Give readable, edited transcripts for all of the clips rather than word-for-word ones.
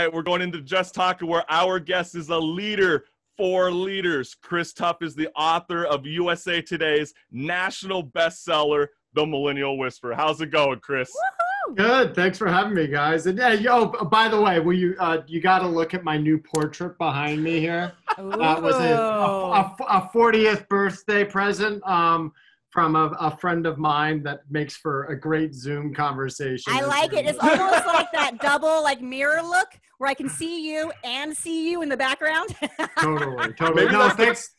right, we're going into Just Talking, where our guest is a leader for leaders. Chris Tuff is the author of USA Today's national bestseller, The Millennial Whisperer. How's it going, Chris? Woohoo! Good. Thanks for having me, guys. And by the way, will you got to look at my new portrait behind me here. That was a 40th birthday present from a friend of mine that makes for a great Zoom conversation. I like it. It's almost like that double mirror look where I can see you and see you in the background. Totally. No, thanks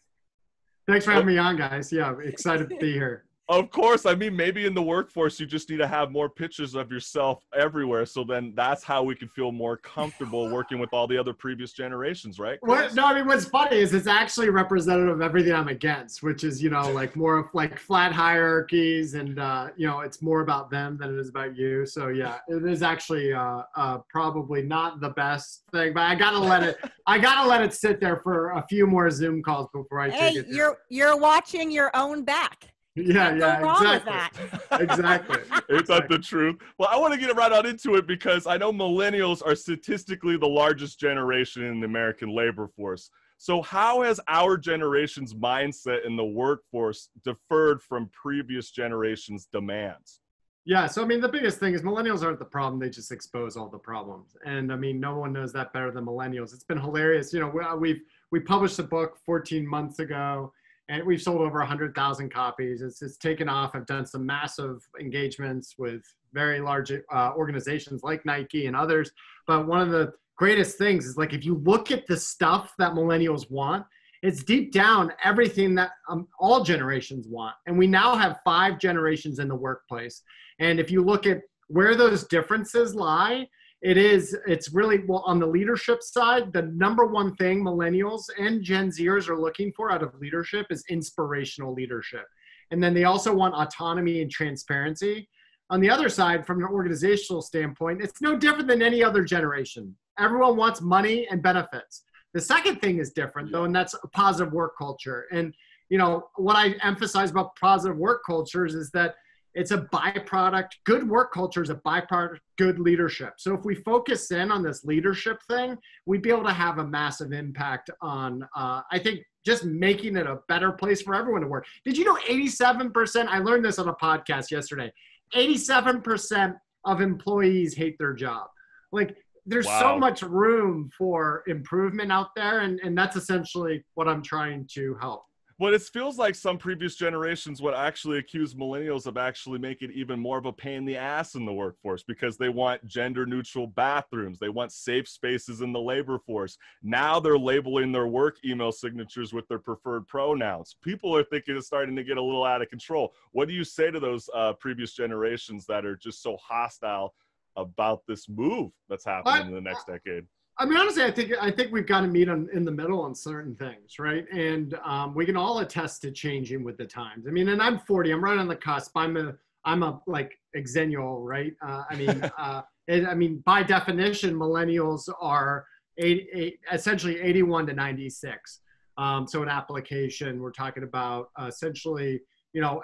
for having me on, guys. Yeah, excited to be here. Of course. I mean, maybe in the workforce, you just need to have more pictures of yourself everywhere. So then that's how we can feel more comfortable working with all the other previous generations, right? What's funny is it's actually representative of everything I'm against, which is, more of flat hierarchies and, it's more about them than it is about you. So yeah, it is actually probably not the best thing, but I gotta let it sit there for a few more Zoom calls before I take it. Hey, you're watching your own back. Yeah, exactly. Exactly. Ain't that the truth? Well, I want to get right on into it because I know millennials are statistically the largest generation in the American labor force. So how has our generation's mindset in the workforce differed from previous generations' demands? Yeah, so the biggest thing is millennials aren't the problem. They just expose all the problems. And no one knows that better than millennials. It's been hilarious. We published a book 14 months ago. And we've sold over 100,000 copies. It's taken off. I've done some massive engagements with very large organizations like Nike and others. But one of the greatest things is if you look at the stuff that millennials want, it's deep down everything that all generations want. And we now have 5 generations in the workplace. And if you look at where those differences lie, it's really, well, on the leadership side, the number one thing millennials and Gen Zers are looking for out of leadership is inspirational leadership. And then they also want autonomy and transparency. On the other side, from an organizational standpoint, it's no different than any other generation. Everyone wants money and benefits. The second thing is different, though, and that's a positive work culture. And, what I emphasize about positive work cultures is that it's a byproduct. Good work culture is a byproduct of good leadership. So if we focus in on this leadership thing, we'd be able to have a massive impact on, I think, just making it a better place for everyone to work. Did you know 87%, I learned this on a podcast yesterday, 87% of employees hate their job. There's so much room for improvement out there. And that's essentially what I'm trying to help. But it feels like some previous generations would actually accuse millennials of actually making it even more of a pain in the ass in the workforce because they want gender neutral bathrooms. They want safe spaces in the labor force. Now they're labeling their work email signatures with their preferred pronouns. People are thinking it's starting to get a little out of control. What do you say to those previous generations that are just so hostile about this move that's happening in the next decade? Honestly, I think we've got to meet in the middle on certain things, right? And we can all attest to changing with the times. And I'm 40. I'm right on the cusp. I'm a exennial, right? By definition, millennials are essentially 81 to 96. So an application, we're talking about essentially,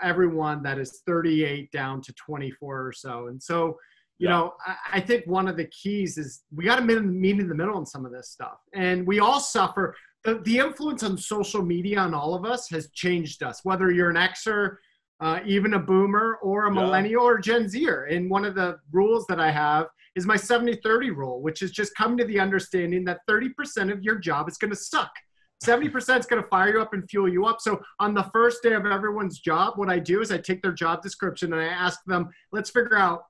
everyone that is 38 down to 24 or so. And so, I think one of the keys is we got to meet in the middle on some of this stuff. And we all suffer. The influence on social media on all of us has changed us, whether you're an Xer, even a boomer, or a millennial or Gen Zer. And one of the rules that I have is my 70-30 rule, which is just come to the understanding that 30% of your job is going to suck. 70% is going to fire you up and fuel you up. So on the first day of everyone's job, what I do is I take their job description and I ask them, let's figure out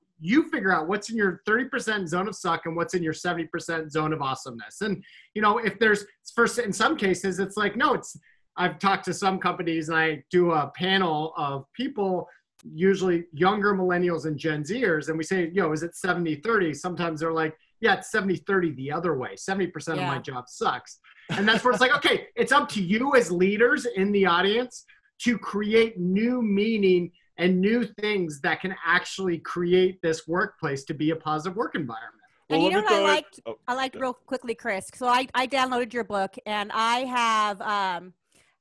what's in your 30% zone of suck and what's in your 70% zone of awesomeness. And, if there's in some cases, it's I've talked to some companies and I do a panel of people, usually younger millennials and Gen Zers. And we say, is it 70-30? Sometimes they're like, yeah, it's 70-30 the other way. 70% of my job sucks. And that's where it's okay, it's up to you as leaders in the audience to create new meaning and new things that can actually create this workplace to be a positive work environment. And what I liked real quickly, Chris. So I downloaded your book and I have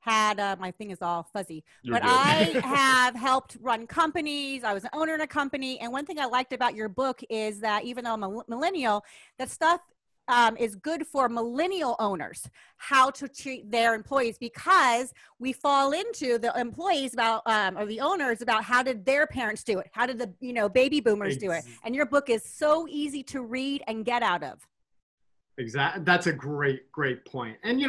had, my thing is all fuzzy, I have helped run companies. I was an owner in a company. And one thing I liked about your book is that even though I'm a millennial, that stuff is good for millennial owners, how to treat their employees, because we fall into the employees about, or the owners about how did their parents do it? How did the, baby boomers do it? And your book is so easy to read and get out of. Exactly. That's a great point. And,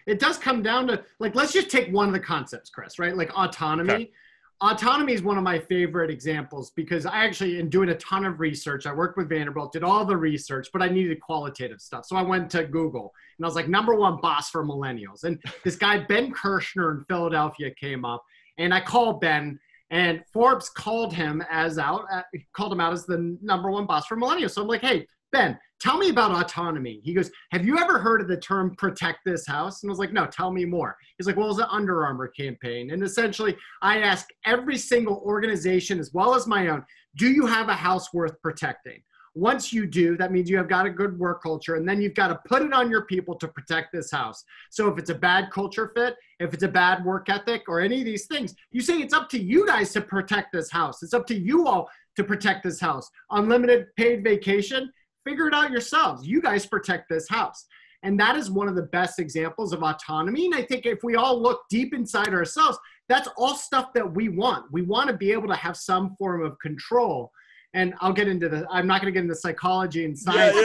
it does come down to, like, let's just take one of the concepts, Chris, right? Like autonomy. Okay. Autonomy is one of my favorite examples because I actually, in doing a ton of research, I worked with Vanderbilt, did all the research, but I needed qualitative stuff. So I went to Google and I was like, #1 boss for millennials. And this guy, Ben Kirshner in Philadelphia, came up, and I called Ben, and Forbes called him out as the #1 boss for millennials. So I'm like, hey, Ben, tell me about autonomy. He goes, have you ever heard of the term protect this house? And I was like, no, tell me more. He's like, well, it was an Under Armour campaign. And essentially, I ask every single organization as well as my own, do you have a house worth protecting? Once you do, that means you have got a good work culture, and then you've got to put it on your people to protect this house. So if it's a bad culture fit, if it's a bad work ethic, or any of these things, you say it's up to you guys to protect this house. It's up to you all to protect this house. Unlimited paid vacation, figure it out yourselves. You guys protect this house. And that is one of the best examples of autonomy. And I think if we all look deep inside ourselves, that's all stuff that we want. We want to be able to have some form of control. And I'll get into I'm not going to get into psychology and science.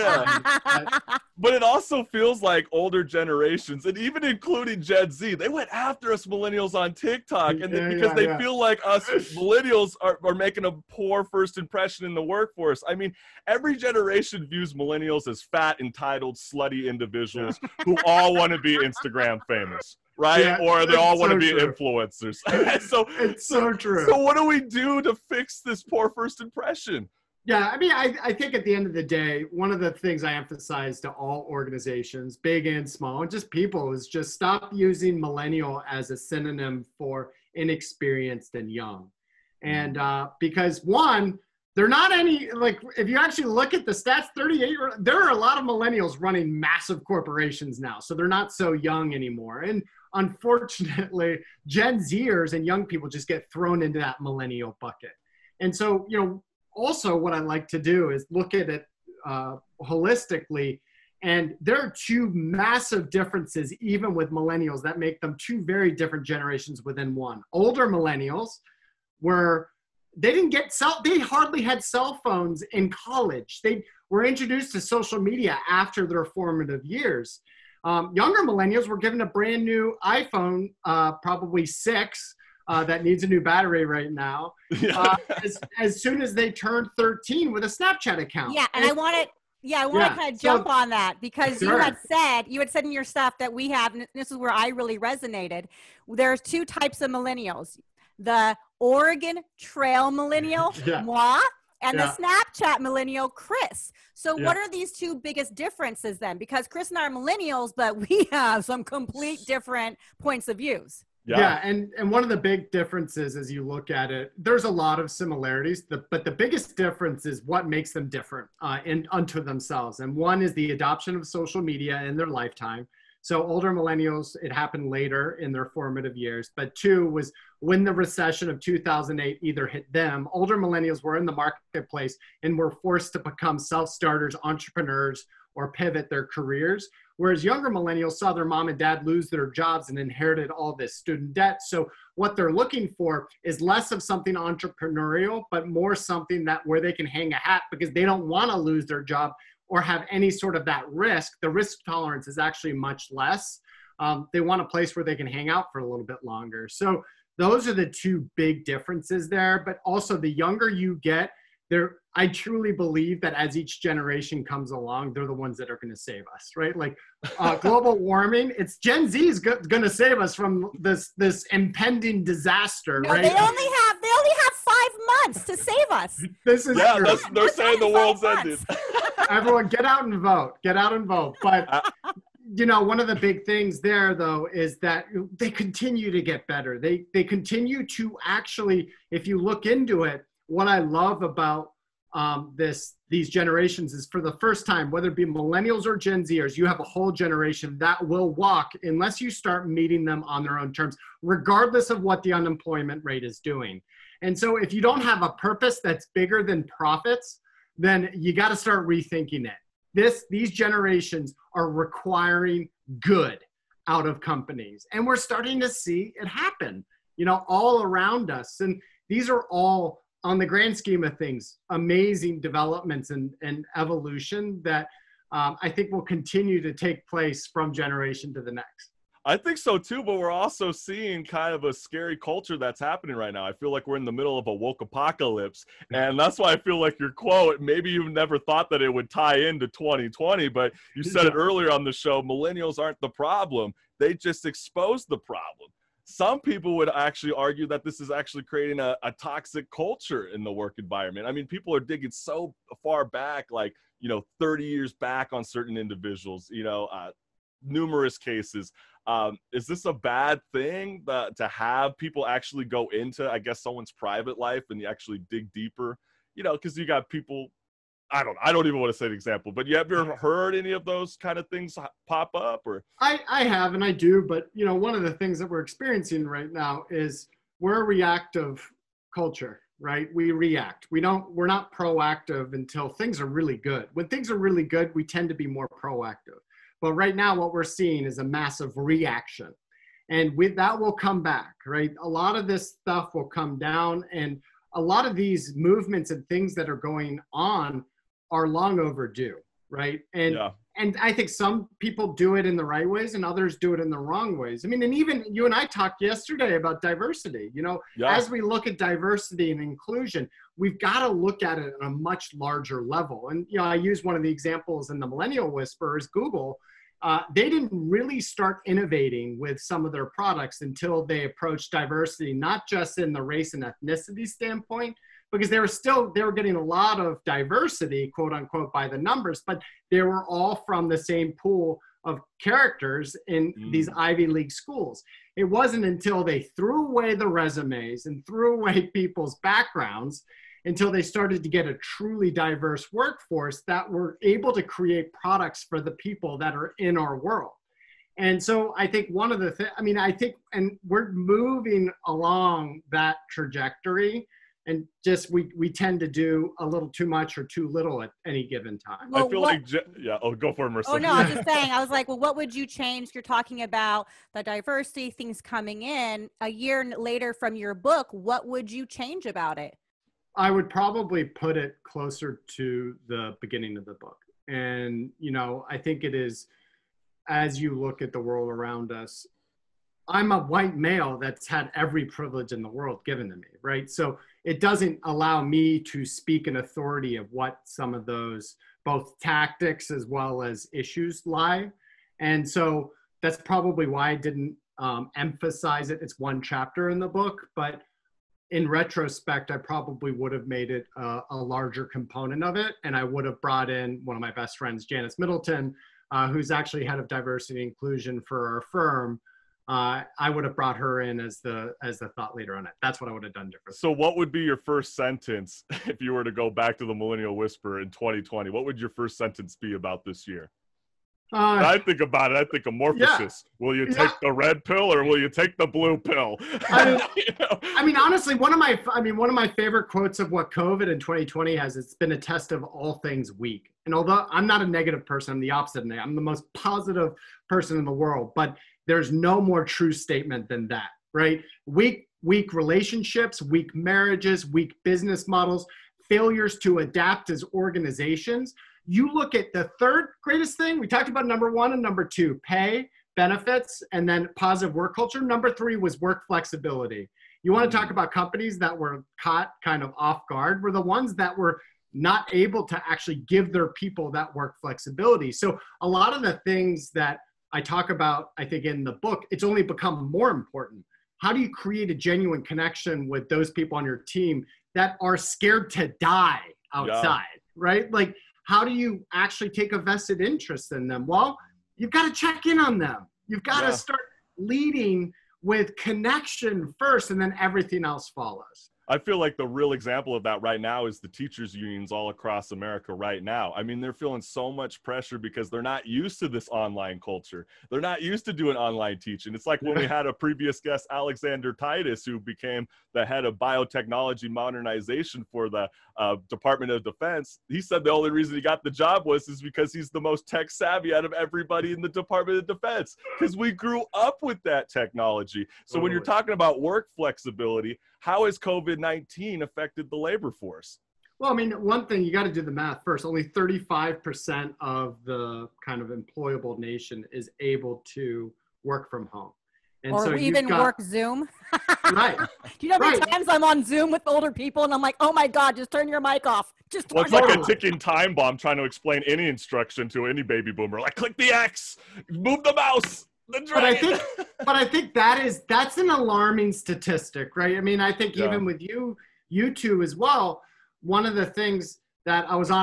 But it also feels like older generations, and even including Gen Z, they went after us millennials on TikTok because they feel like us millennials are making a poor first impression in the workforce. I mean, every generation views millennials as fat, entitled, slutty individuals who all want to be Instagram famous. Right? Yeah, or they all want to be influencers. It's so true. So what do we do to fix this poor first impression? Yeah, I mean, I think at the end of the day, one of the things I emphasize to all organizations, big and small, and just people, is just stop using millennial as a synonym for inexperienced and young. And because one, they're not any, like, if you actually look at the stats, there are a lot of millennials running massive corporations now. So they're not so young anymore. And unfortunately, Gen Zers and young people just get thrown into that millennial bucket. And so, also what I like to do is look at it holistically. And there are two massive differences, even with millennials, that make them two very different generations within one. Older millennials they hardly had cell phones in college. They were introduced to social media after their formative years. Younger millennials were given a brand new iPhone, probably 6, that needs a new battery right now, as soon as they turned 13 with a Snapchat account. Yeah, and I want to kind of jump on that because you had said in your stuff that we have, and this is where I really resonated, there's 2 types of millennials. The Oregon Trail millennial, moi, and the Snapchat millennial, Chris. So what are these 2 biggest differences then? Because Chris and I are millennials, but we have some complete different points of views. Yeah, and one of the big differences as you look at it, there's a lot of similarities, but the biggest difference is what makes them different unto themselves. And one is the adoption of social media in their lifetime. So older millennials, it happened later in their formative years. But 2 was when the recession of 2008 either hit them, older millennials were in the marketplace and were forced to become self-starters, entrepreneurs, or pivot their careers. Whereas younger millennials saw their mom and dad lose their jobs and inherited all this student debt. So what they're looking for is less of something entrepreneurial, but more something where they can hang a hat because they don't want to lose their job or have any sort of that risk. The risk tolerance is actually much less. They want a place where they can hang out for a little bit longer. So those are the 2 big differences there. But also the younger you get, I truly believe that as each generation comes along, they're the ones that are going to save us, right? Like global warming, it's Gen Z is going to save us from this impending disaster, right? They only have 5 months to save us. This is true. They're saying the world's ended. Everyone, get out and vote. Get out and vote. But one of the big things there, though, is that they continue to get better. They continue to actually, if you look into it, what I love about these generations is for the first time, whether it be millennials or Gen Zers, you have a whole generation that will walk unless you start meeting them on their own terms, regardless of what the unemployment rate is doing. And so if you don't have a purpose that's bigger than profits, then you got to start rethinking it. these generations are requiring good out of companies. And we're starting to see it happen, all around us. And these are all, on the grand scheme of things, amazing developments and evolution that I think will continue to take place from generation to the next. I think so too, but we're also seeing kind of a scary culture that's happening right now. I feel like we're in the middle of a woke apocalypse, and that's why I feel like your quote, maybe you've never thought that it would tie into 2020, but you said it earlier on the show, millennials aren't the problem. They just expose the problem. Some people would actually argue that this is actually creating a toxic culture in the work environment. I mean, people are digging so far back, like, 30 years back on certain individuals, numerous cases. Is this a bad thing to have people actually go into, I guess, someone's private life and you actually dig deeper? Because you got people, I don't even want to say an example, but you have ever heard any of those kind of things pop up? Or I have, and I do, but one of the things that we're experiencing right now is we're a reactive culture, right? We react. We're not proactive until things are really good. When things are really good, we tend to be more proactive. But right now, what we're seeing is a massive reaction. And with that will come back, right? A lot of this stuff will come down, and a lot of these movements and things that are going on are long overdue, right? And I think some people do it in the right ways and others do it in the wrong ways. I mean, and even you and I talked yesterday about diversity. As we look at diversity and inclusion, we've got to look at it on a much larger level. And, I use one of the examples in the Millennial Whisperer is Google. They didn't really start innovating with some of their products until they approached diversity, not just in the race and ethnicity standpoint, because they were getting a lot of diversity, quote unquote, by the numbers, but they were all from the same pool of characters in these Ivy League schools. It wasn't until they threw away the resumes and threw away people's backgrounds until they started to get a truly diverse workforce that were able to create products for the people that are in our world. And so I think one of the things, and we're moving along that trajectory, and just we tend to do a little too much or too little at any given time. Well, I feel go for it, Marissa. Oh, no, I was just saying, I was like, well, what would you change? You're talking about the diversity, things coming in. A year later from your book, what would you change about it? I would probably put it closer to the beginning of the book. And, I think it is, as you look at the world around us, I'm a white male that's had every privilege in the world given to me, right? So it doesn't allow me to speak in authority of what some of those both tactics as well as issues lie. And so that's probably why I didn't emphasize it. It's one chapter in the book, but in retrospect, I probably would have made it a larger component of it. And I would have brought in one of my best friends, Janice Middleton, who's actually head of diversity and inclusion for our firm. I would have brought her in as the thought leader on it. That's what I would have done differently. So what would be your first sentence if you were to go back to the Millennial Whisperer in 2020? What would your first sentence be about this year? I think about it. I think amorphosis. Yeah, will you take the red pill or will you take the blue pill? Honestly, one of my favorite quotes of what COVID in 2020 has, it's been a test of all things weak. And although I'm not a negative person, I'm the opposite of that. I'm the most positive person in the world, but there's no more true statement than that, right? Weak relationships, weak marriages, weak business models, failures to adapt as organizations. You look at the third greatest thing, we talked about number one and number two, pay, benefits, and then positive work culture. Number three was work flexibility. You want to talk about companies that were caught kind of off guard, were the ones that were not able to actually give their people that work flexibility. So a lot of the things that I talk about, I think in the book, it's only become more important. How do you create a genuine connection with those people on your team that are scared to die outside, right? Like, how do you actually take a vested interest in them? Well, you've got to check in on them. You've got to start leading with connection first, and then everything else follows. I feel like the real example of that right now is the teachers unions all across America right now. I mean, they're feeling so much pressure because they're not used to this online culture. They're not used to doing online teaching. It's like when we had a previous guest, Alexander Titus, who became the head of biotechnology modernization for the Department of Defense. He said the only reason he got the job is because he's the most tech savvy out of everybody in the Department of Defense, because we grew up with that technology. So when you're talking about work flexibility, how has COVID-19 affected the labor force? Well, I mean, one thing, you got to do the math first. Only 35% of the kind of employable nation is able to work from home. And or so even work Zoom. Right. Do you know how many times I'm on Zoom with older people and I'm like, oh my God, just turn your mic off. Just it's like a ticking time bomb trying to explain any instruction to any baby boomer. Like, click the X, move the mouse. But I think that's an alarming statistic, right? I mean, I think even with you two as well, one of the things that I was I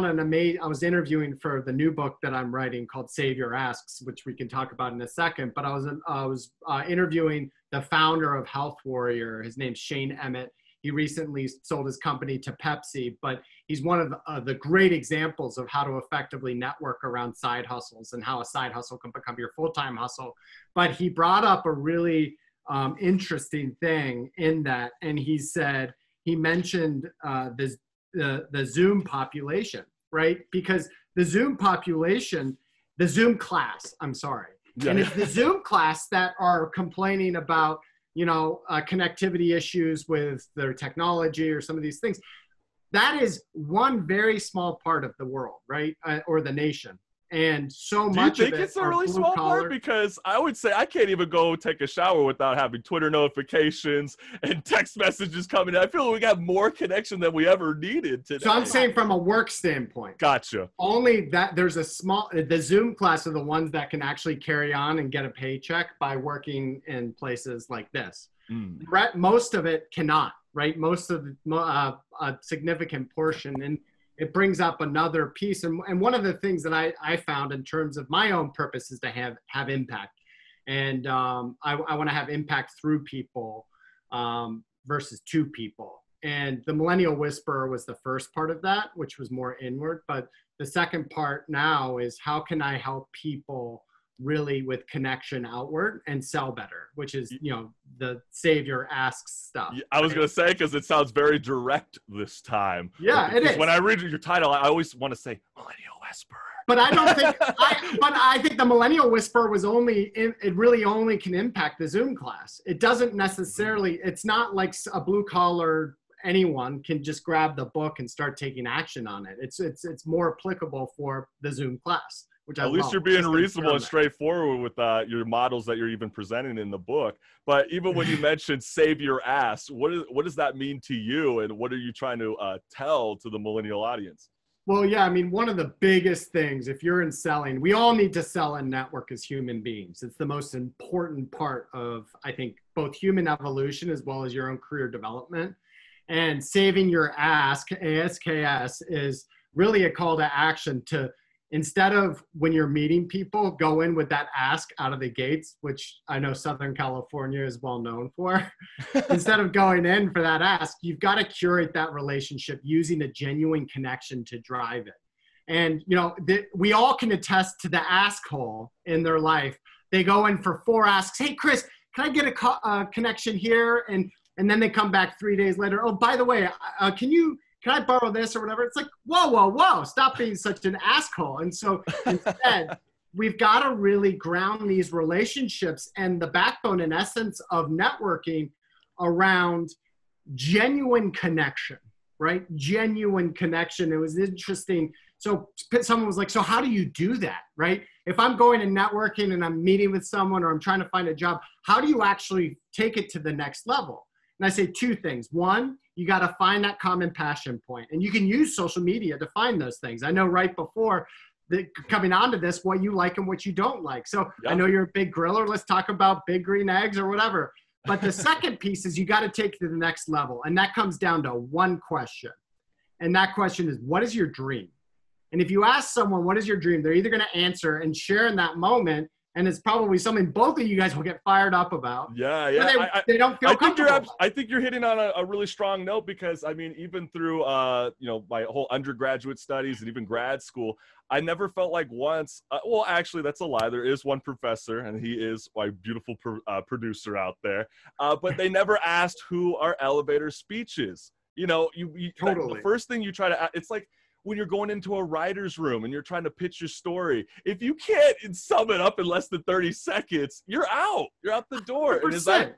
was interviewing for the new book that I'm writing called Savior Asks, which we can talk about in a second, but I was interviewing the founder of Health Warrior. His name's Shane Emmett. He recently sold his company to Pepsi, but he's one of the great examples of how to effectively network around side hustles and how a side hustle can become your full-time hustle. But he brought up a really interesting thing in that, and he mentioned the Zoom population, right? Because the Zoom population, the Zoom class, I'm sorry. Yeah. And it's the Zoom class that are complaining about connectivity issues with their technology or some of these things. That is one very small part of the world, right? Or the nation. And so much of it. Do you think it's a really small part? Because I would say I can't even go take a shower without having Twitter notifications and text messages coming in. I feel like we got more connection than we ever needed today. So I'm saying from a work standpoint. Gotcha. Only that there's the Zoom class are the ones that can actually carry on and get a paycheck by working in places like this. Most of it cannot, right? Most of a significant portion. And it brings up another piece. And one of the things that I found in terms of my own purpose is to have impact. And I want to have impact through people versus to people. And the Millennial Whisperer was the first part of that, which was more inward. But the second part now is how can I help people really with connection outward and sell better, which is, the Savior Asks stuff. I was going to say, because it sounds very direct this time. Yeah, it is. When I read your title, I always want to say Millennial Whisperer. But I don't think, I think the Millennial Whisperer it really only can impact the Zoom class. It doesn't necessarily, it's not like a blue collar, anyone can just grab the book and start taking action on it. It's more applicable for the Zoom class. At least you're being reasonable and straightforward with your models that you're even presenting in the book. But even when you mentioned Savior Asks, what does that mean to you? And what are you trying to tell to the millennial audience? Well, yeah, I mean, one of the biggest things, if you're in selling, we all need to sell and network as human beings. It's the most important part of, I think, both human evolution as well as your own career development. And saving your ask, ASKS, is really a call to action to, instead of when you're meeting people, go in with that ask out of the gates, which I know Southern California is well known for. Instead of going in for that ask, you've got to curate that relationship using a genuine connection to drive it. And, we all can attest to the ask hole in their life. They go in for 4 asks. Hey, Chris, can I get a connection here? And then they come back 3 days later. Oh, by the way, can I borrow this or whatever? It's like, whoa, stop being such an asshole. And so instead, we've got to really ground these relationships and the backbone, in essence, of networking around genuine connection, right? Genuine connection. It was interesting. So someone was like, so how do you do that, right? If I'm going and networking and I'm meeting with someone or I'm trying to find a job, how do you actually take it to the next level? And I say 2 things. One, you got to find that common passion point. And you can use social media to find those things. I know right before coming onto this, what you like and what you don't like. So I know you're a big griller. Let's talk about big green eggs or whatever. But the second piece is you got to take it to the next level. And that comes down to one question. And that question is, what is your dream? And if you ask someone, what is your dream? They're either going to answer and share in that moment And it's probably something both of you guys will get fired up about. Yeah, yeah. They don't feel comfortable. I think you're hitting on a really strong note, because I mean, even through you know, my whole undergraduate studies and even grad school, I never felt like once. Well, actually, that's a lie. There is one professor, and he is my beautiful producer out there. But they never asked who our elevator speech is. You know, you totally. The first thing you try to, it's like when you're going into a writer's room and you're trying to pitch your story. If you can't sum it up in less than 30 seconds, you're out. You're out the door. 100%.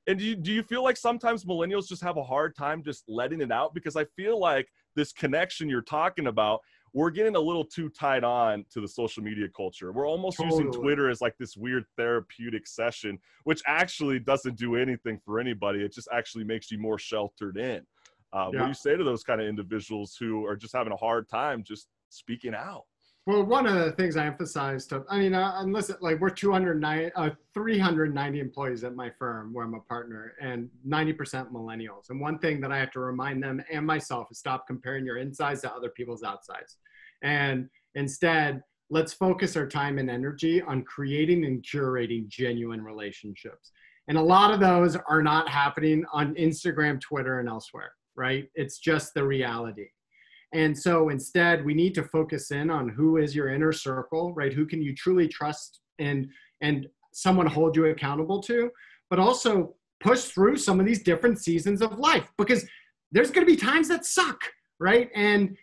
And do you feel like sometimes millennials just have a hard time just letting it out? Because I feel like this connection you're talking about, we're getting a little too tied on to the social media culture. We're almost using Twitter as like this weird therapeutic session, which actually doesn't do anything for anybody. It just actually makes you more sheltered in. What do you say to those kind of individuals who are just having a hard time just speaking out? Well, one of the things I emphasize listen, like we're 390 employees at my firm where I'm a partner, and 90% millennials. And one thing that I have to remind them and myself is stop comparing your insides to other people's outsides. And instead, let's focus our time and energy on creating and curating genuine relationships. And a lot of those are not happening on Instagram, Twitter, and elsewhere. Right? It's just the reality. And so instead, we need to focus in on who is your inner circle, right? Who can you truly trust and someone hold you accountable to, but also push through some of these different seasons of life, because there's going to be times that suck, right? And,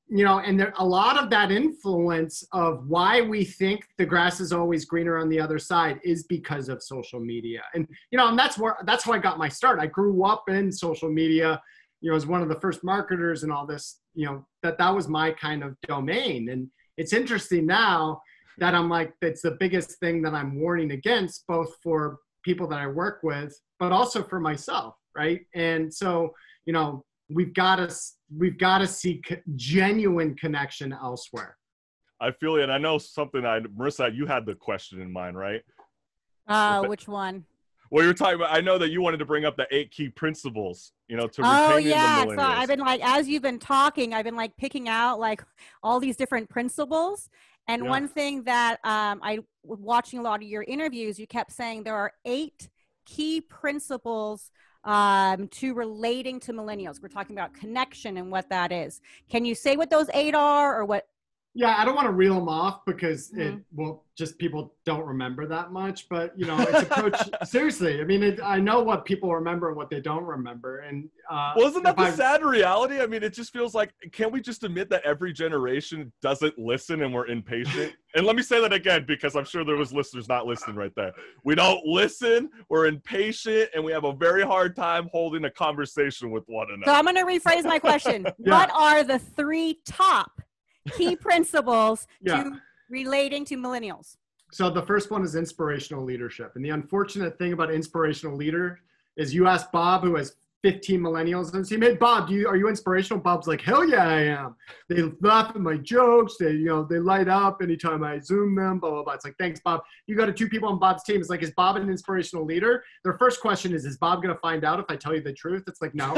you know, and there, a lot of that influence of why we think the grass is always greener on the other side is because of social media. And, you know, and that's how I got my start. I grew up in social media, you know, as one of the first marketers and all this, you know, that was my kind of domain. And it's interesting now that I'm like, it's the biggest thing that I'm warning against, both for people that I work with, but also for myself. Right. And so, you know, we've got to seek genuine connection elsewhere. I feel it. And I know something Marissa, you had the question in mind, right? Which one? Well, you're talking about, I know that you wanted to bring up the 8 key principles, you know, to retaining the millennials. So I've been like, as you've been talking, I've been like picking out like all these different principles. And one thing that I was watching a lot of your interviews, you kept saying there are 8 key principles to relating to millennials. We're talking about connection and what that is. Can you say what those 8 are, or what? Yeah, I don't want to reel them off because just people don't remember that much. But, you know, it's approach seriously. I mean, I know what people remember and what they don't remember. And well, isn't that the sad reality? I mean, it just feels like, can't we just admit that every generation doesn't listen and we're impatient? And let me say that again, because I'm sure there was listeners not listening right there. We don't listen, we're impatient, and we have a very hard time holding a conversation with one another. So I'm going to rephrase my question. What are the 3 top key principles to relating to millennials? So the first one is inspirational leadership. And the unfortunate thing about inspirational leader is you ask Bob, who has 15 millennials, and say, hey, Bob, are you inspirational? Bob's like, hell yeah, I am. They laugh at my jokes. They light up anytime I Zoom them, blah, blah, blah. It's like, thanks, Bob. You go to 2 people on Bob's team. It's like, is Bob an inspirational leader? Their first question is Bob going to find out if I tell you the truth? It's like, no.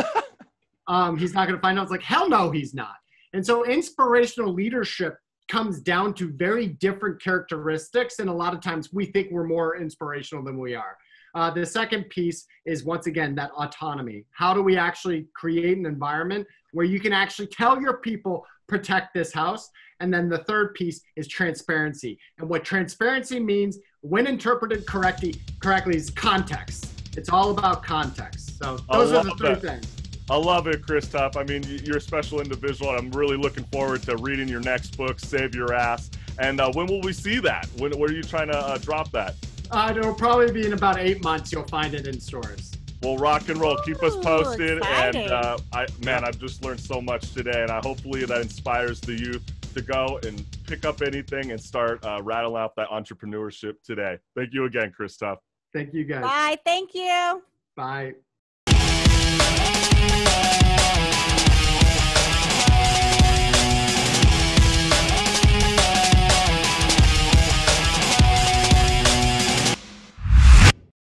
He's not going to find out. It's like, hell no, he's not. And so inspirational leadership comes down to very different characteristics. And a lot of times we think we're more inspirational than we are. The second piece is, once again, that autonomy. How do we actually create an environment where you can actually tell your people, protect this house? And then the third piece is transparency. And what transparency means, when interpreted correctly is context. It's all about context. So those are the 3 things. I love it, Chris Tuff. I mean, you're a special individual, and I'm really looking forward to reading your next book, Save Your Ass. And when will we see that? When are you trying to drop that? It'll probably be in about 8 months. You'll find it in stores. Well, rock and roll. Keep us posted. Exciting. And I've just learned so much today, and hopefully that inspires the youth to go and pick up anything and start rattling out that entrepreneurship today. Thank you again, Chris Tuff. Thank you, guys. Bye. Thank you. Bye.